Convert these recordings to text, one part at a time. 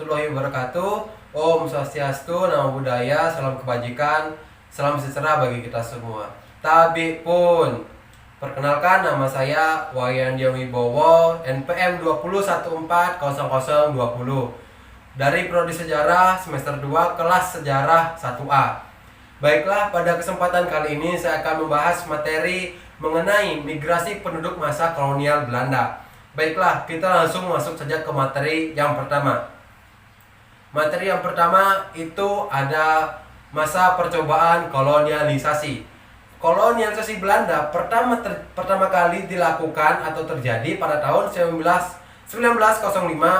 warahmatullahi wabarakatuh. Om Swastiastu, Namo Buddhaya, salam kebajikan, salam sejahtera bagi kita semua. Tabi pun, perkenalkan nama saya Wayan Wibowo, NPM 20140020 dari Prodi Sejarah semester 2 kelas Sejarah 1A. Baiklah, pada kesempatan kali ini saya akan membahas materi mengenai migrasi penduduk masa kolonial Belanda. Baiklah, kita langsung masuk saja ke materi yang pertama. Materi yang pertama itu ada masa percobaan kolonialisasi. Kolonialisasi Belanda pertama kali dilakukan atau terjadi pada tahun 1905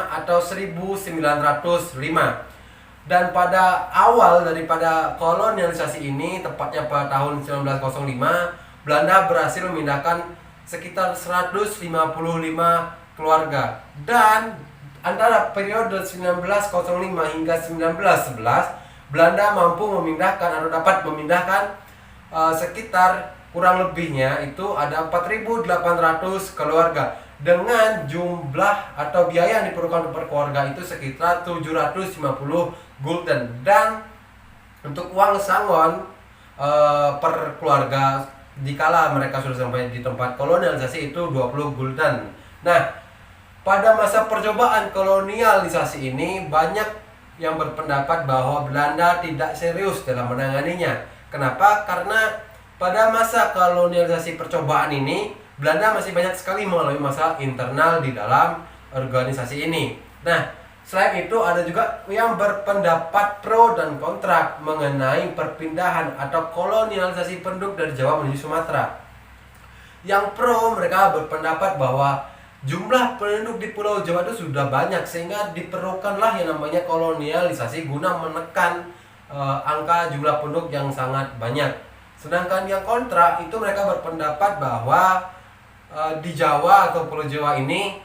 atau 1905. Dan pada awal daripada kolonialisasi ini, tepatnya pada tahun 1905, Belanda berhasil memindahkan sekitar 155 keluarga. Dan antara periode 1905 hingga 1911, Belanda mampu memindahkan atau dapat memindahkan sekitar kurang lebihnya itu ada 4.800 keluarga dengan jumlah atau biaya yang diperlukan per keluarga itu sekitar 750 gulden, dan untuk uang sangon per keluarga dikala mereka sudah sampai di tempat kolonialisasi itu 20 gulden. Nah, pada masa percobaan kolonialisasi ini banyak yang berpendapat bahwa Belanda tidak serius dalam menanganinya. Kenapa? Karena pada masa kolonialisasi percobaan ini Belanda masih banyak sekali mengalami masalah internal di dalam organisasi ini. Nah, selain itu ada juga yang berpendapat pro dan kontra mengenai perpindahan atau kolonialisasi penduduk dari Jawa menuju Sumatera. Yang pro, mereka berpendapat bahwa jumlah penduduk di Pulau Jawa itu sudah banyak sehingga diperlukanlah yang namanya kolonialisasi guna menekan angka jumlah penduduk yang sangat banyak. Sedangkan yang kontra itu mereka berpendapat bahwa di Jawa atau Pulau Jawa ini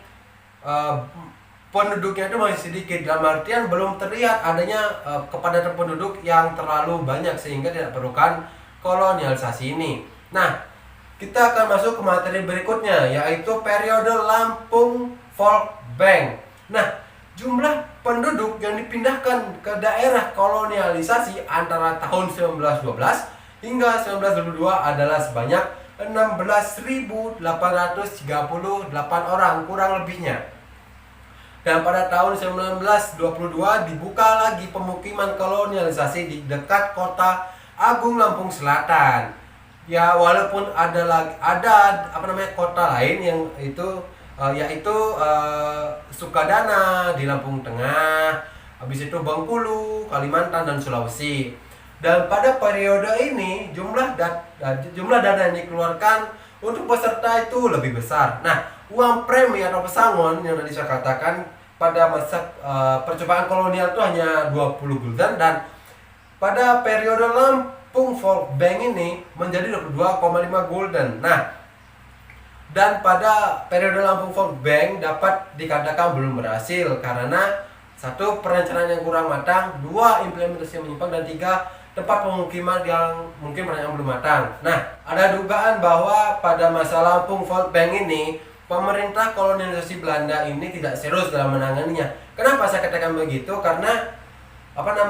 penduduknya itu masih sedikit, dalam artian belum terlihat adanya kepadatan penduduk yang terlalu banyak sehingga tidak perlukan kolonialisasi ini. Nah, kita akan masuk ke materi berikutnya, yaitu periode Lampung Folk Bank. Nah, jumlah penduduk yang dipindahkan ke daerah kolonialisasi antara tahun 1912 hingga 1922 adalah sebanyak 16.838 orang kurang lebihnya. Dan pada tahun 1922 dibuka lagi pemukiman kolonialisasi di dekat kota Agung Lampung Selatan. Ya, walaupun ada kota lain yang itu yaitu Sukadana di Lampung Tengah, habis itu Bengkulu, Kalimantan dan Sulawesi. Dan pada periode ini jumlah dana yang dikeluarkan untuk peserta itu lebih besar. Nah, uang premi atau pesangon yang tadi saya katakan pada masa percobaan kolonial itu hanya 20 gulden, dan pada periode Lampung Folk Bank ini menjadi 22,5 gulden. Nah, dan pada periode Lampung Folk Bank dapat dikatakan belum berhasil karena satu, perencanaan yang kurang matang, dua, implementasi yang menyimpang, dan tiga, tempat pemukiman yang mungkin belum matang. Nah, ada dugaan bahwa pada masa Lampung Folk Bank ini pemerintah kolonialisasi Belanda ini tidak serius dalam menanganinya. Kenapa saya katakan begitu? Karena pada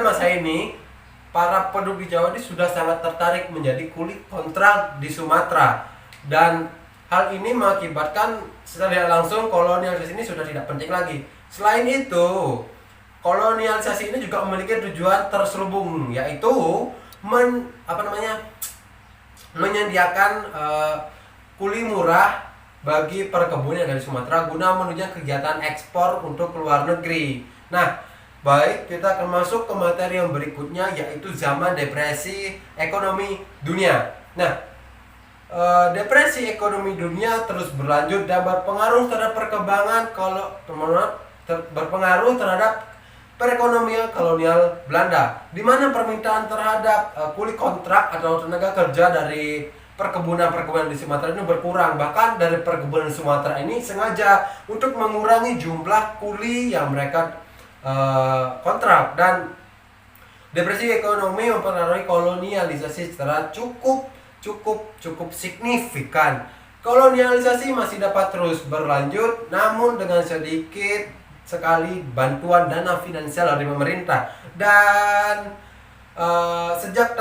masa ini para penduduk di Jawa ini sudah sangat tertarik menjadi kulit kontrak di Sumatera, dan hal ini mengakibatkan secara tidak langsung kolonialisasi ini sudah tidak penting lagi. Selain itu, kolonialisasi ini juga memiliki tujuan terselubung, yaitu menyediakan kuli murah bagi perkebunan dari Sumatera guna menunjang kegiatan ekspor untuk luar negeri. Nah, baik, kita akan masuk ke materi yang berikutnya, yaitu zaman depresi ekonomi dunia. Nah, depresi ekonomi dunia terus berlanjut dan berpengaruh terhadap perekonomian kolonial Belanda, di mana permintaan terhadap kuli kontrak atau tenaga kerja dari perkebunan di Sumatera ini berkurang. Bahkan dari perkebunan Sumatera ini sengaja untuk mengurangi jumlah kuli yang mereka kontrak. Dan depresi ekonomi mempengaruhi kolonialisasi secara cukup signifikan. Kolonialisasi masih dapat terus berlanjut, namun dengan sedikit sekali bantuan dana finansial dari pemerintah. Dan sejak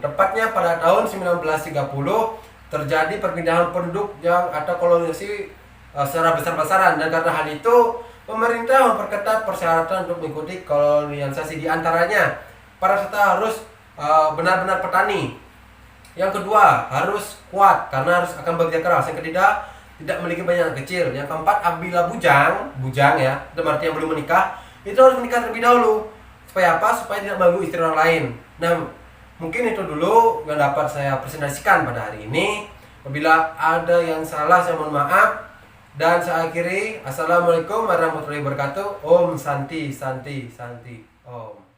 tepatnya pada tahun 1930 terjadi perpindahan penduduk yang ada kolonisasi secara besar-besaran, dan karena hal itu pemerintah memperketat persyaratan untuk mengikuti kolonialisasi. Di antaranya para peserta harus benar-benar petani. Yang kedua, harus kuat karena harus akan bekerja keras. Yang ketiga, tidak memiliki banyak anak kecil. Yang keempat, apabila bujang ya, dalam arti yang belum menikah, itu harus menikah terlebih dahulu. Supaya apa? Supaya tidak mengganggu istri orang lain. Nah, mungkin itu dulu yang dapat saya presentasikan pada hari ini. Apabila ada yang salah, saya mohon maaf. Dan saya akhiri. Assalamualaikum warahmatullahi wabarakatuh. Om Santi Santi Santi Om.